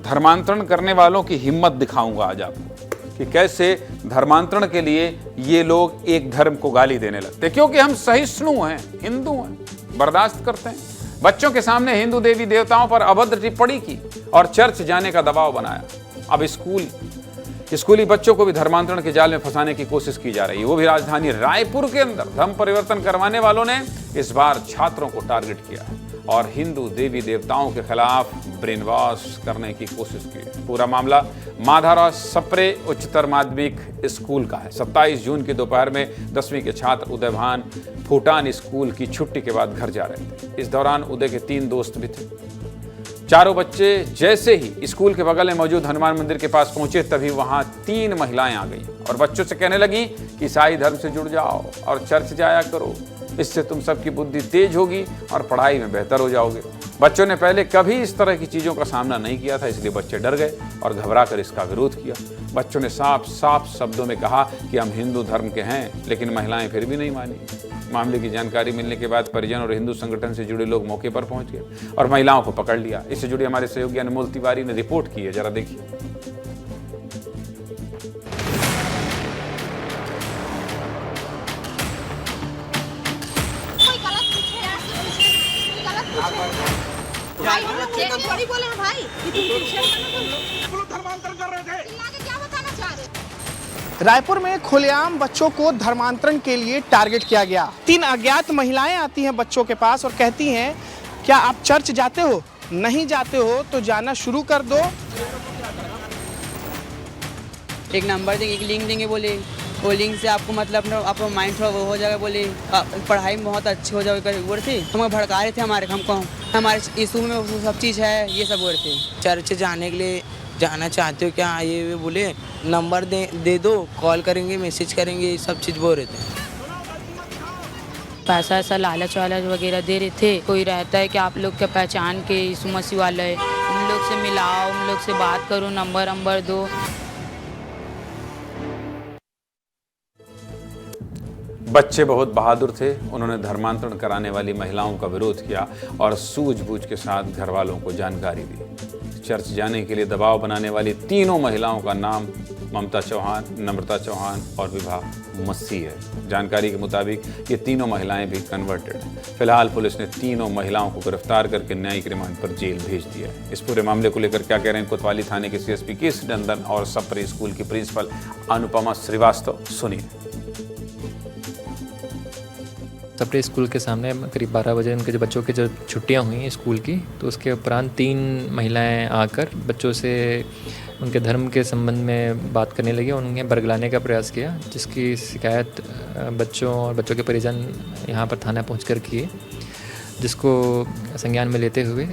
धर्मांतरण करने वालों की हिम्मत दिखाऊंगा आज आपको कि कैसे धर्मांतरण के लिए ये लोग एक धर्म को गाली देने लगते, क्योंकि हम सहिष्णु हैं, हिंदू हैं, बर्दाश्त करते हैं। बच्चों के सामने हिंदू देवी देवताओं पर अभद्र टिप्पणी की और चर्च जाने का दबाव बनाया। अब स्कूली बच्चों को भी धर्मांतरण के जाल में फंसाने की कोशिश की जा रही है, वो भी राजधानी रायपुर के अंदर। धर्म परिवर्तन करवाने वालों ने इस बार छात्रों को टारगेट किया है और हिंदू देवी देवताओं के खिलाफ ब्रेन वॉश करने की कोशिश की है। पूरा मामला माधारा सप्रे उच्चतर माध्यमिक स्कूल का है। 27 जून की दोपहर में 10वीं के छात्र उदयभान फूटान स्कूल की छुट्टी के बाद घर जा रहे थे। इस दौरान उदय के 3 दोस्त भी थे। चारों बच्चे जैसे ही स्कूल के बगल में मौजूद हनुमान मंदिर के पास पहुंचे, तभी वहां 3 महिलाएं आ गई और बच्चों से कहने लगी कि ईसाई धर्म से जुड़ जाओ और चर्च जाया करो, इससे तुम सबकी बुद्धि तेज होगी और पढ़ाई में बेहतर हो जाओगे। बच्चों ने पहले कभी इस तरह की चीज़ों का सामना नहीं किया था, इसलिए बच्चे डर गए और घबरा कर इसका विरोध किया। बच्चों ने साफ साफ शब्दों में कहा कि हम हिंदू धर्म के हैं, लेकिन महिलाएं फिर भी नहीं मानी। मामले की जानकारी मिलने के बाद परिजन और हिंदू संगठन से जुड़े लोग मौके पर पहुंच गए और महिलाओं को पकड़ लिया। इससे जुड़े हमारे सहयोगी अनमोल तिवारी ने रिपोर्ट की है, जरा देखिए। भाई हम लोग उनको थोड़ी बोले हैं भाई कि तुम क्रिश्चियन धर्मांतरण कर रहे थे। क्या बताना चाह रहे? रायपुर में खुलेआम बच्चों को धर्मांतरण के लिए टारगेट किया गया। 3 अज्ञात महिलाएं आती हैं बच्चों के पास और कहती हैं, क्या आप चर्च जाते हो? नहीं जाते हो तो जाना शुरू कर दो। एक नंबर देंगे, एक लिंक देंगे, बोले वो लिंक से आपको मतलब आपका माइंड थोड़ा वो हो जाएगा, बोले पढ़ाई में बहुत अच्छी हो जाएगी। बोल थे हमें भड़का रहे थे, हमारे यीशु में सब चीज़ है, ये सब बोल रहे थे। चर्च जाने के लिए जाना चाहते हो क्या? ये बोले नंबर दे दो, कॉल करेंगे, मैसेज करेंगे, ये सब चीज़ बोल रहे थे। पैसा ऐसा लालच वालच वगैरह दे रहे थे। कोई रहता है कि आप लोग के पहचान के यीशु मसीह वाला है, उन लोग से मिलाओ, उन लोग से बात करो, नंबर दो। बच्चे बहुत बहादुर थे, उन्होंने धर्मांतरण कराने वाली महिलाओं का विरोध किया और सूझबूझ के साथ घर वालों को जानकारी दी। चर्च जाने के लिए दबाव बनाने वाली तीनों महिलाओं का नाम ममता चौहान, नम्रता चौहान और विभा मसीह है। जानकारी के मुताबिक ये तीनों महिलाएं भी कन्वर्टेड हैं। फिलहाल पुलिस ने तीनों महिलाओं को गिरफ्तार करके न्यायिक रिमांड पर जेल भेज दिया है। इस पूरे मामले को लेकर क्या कह रहे हैं कोतवाली थाने के सीएसपी केस नंदन और सप्रे स्कूल की प्रिंसिपल अनुपमा श्रीवास्तव, सुनिए। सप्रे स्कूल के सामने करीब 12 बजे उनके जो बच्चों की जो छुट्टियां हुई स्कूल की, तो उसके उपरांत 3 महिलाएं आकर बच्चों से उनके धर्म के संबंध में बात करने लगी, उन्हें बरगलाने का प्रयास किया, जिसकी शिकायत बच्चों और बच्चों के परिजन यहाँ पर थाना पहुंचकर किए, जिसको संज्ञान में लेते हुए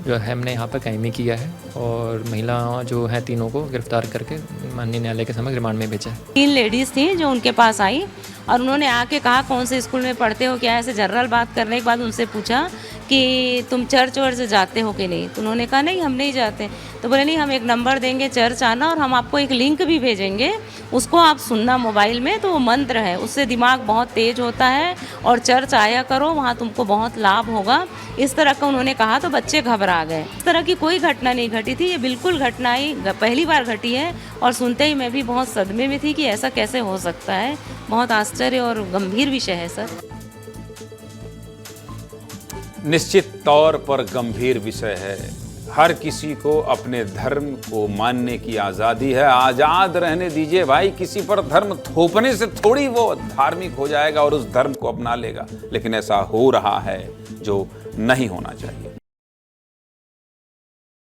जो है हमने यहाँ पर कायमी किया है और महिला जो है तीनों को गिरफ्तार करके माननीय न्यायालय के समक्ष रिमांड में भेजा है। 3 लेडीज़ थी जो उनके पास आई और उन्होंने आके कहा कौन से स्कूल में पढ़ते हो, क्या ऐसे जनरल बात करने के बाद उनसे पूछा कि तुम चर्च वर्च जाते हो कि नहीं। तो उन्होंने कहा नहीं हम नहीं जाते। तो बोले नहीं हम एक नंबर देंगे चर्च आना और हम आपको एक लिंक भी भेजेंगे, उसको आप सुनना मोबाइल में, तो वो मंत्र है, उससे दिमाग बहुत तेज होता है और चर्च आया करो, वहाँ तुमको बहुत लाभ होगा। इस तरह का उन्होंने कहा तो बच्चे घबरा गए। इस तरह की कोई घटना नहीं घटी थी, ये बिल्कुल घटना ही पहली बार घटी है और सुनते ही मैं भी बहुत सदमे में थी कि ऐसा कैसे हो सकता है। बहुत आश्चर्य और गंभीर विषय है सर। निश्चित तौर पर गंभीर विषय है। हर किसी को अपने धर्म को मानने की आज़ादी है, आज़ाद रहने दीजिए भाई। किसी पर धर्म थोपने से थोड़ी वो धार्मिक हो जाएगा और उस धर्म को अपना लेगा, लेकिन ऐसा हो रहा है जो नहीं होना चाहिए।